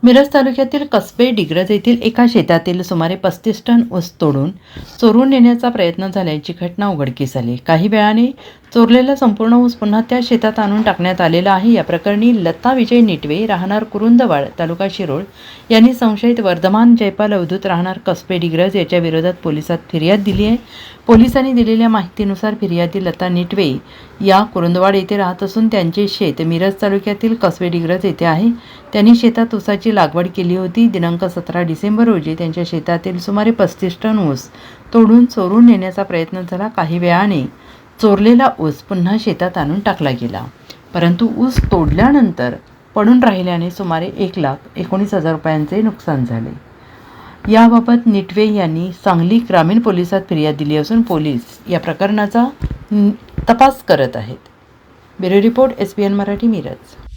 मिरज तालुक्यातील कसबे डिग्रज येथील एका शेतातील सुमारे 35 टन ऊस तोडून चोरून नेण्याचा प्रयत्न झाल्याची घटना उघडकीस आली। काही वेळाने चोरलेला संपूर्ण ऊस पुन्हा त्या शेतात आणून टाकण्यात आलेला आहे। या प्रकरणी लता विजय निटवे राहणार कुरुंदवाड तालुका शिरोळ यांनी संशयित वर्धमान जयपाल अवधूत राहणार कसबे डिग्रज याच्या विरोधात पोलिसात फिर्याद दिली आहे। पोलिसांनी दिलेल्या माहितीनुसार फिर्यादी लता निटवे या कुरुंदवाड येथे राहत असून त्यांचे शेत मिरज तालुक्यातील कसबे डिग्रज येथे आहे। त्यांनी शेतात ऊसाची लागवड केली होती। दिनांक 17 डिसेंबर रोजी त्यांच्या शेतातील सुमारे 35 टन ऊस तोडून चोरून नेण्याचा प्रयत्न झाला। काही वेळाने चोरलेला ऊस पुन्हा शेतात आणून टाकला गेला, परंतु ऊस तोडल्यानंतर पडून राहिल्याने सुमारे 1,19,000 रुपयांचे नुकसान झाले। याबाबत निटवे यांनी सांगली ग्रामीण पोलिसात फिर्याद दिली असून पोलीस या प्रकरणाचा तपास करत आहेत। Bureau report SBN Marathi Miraj.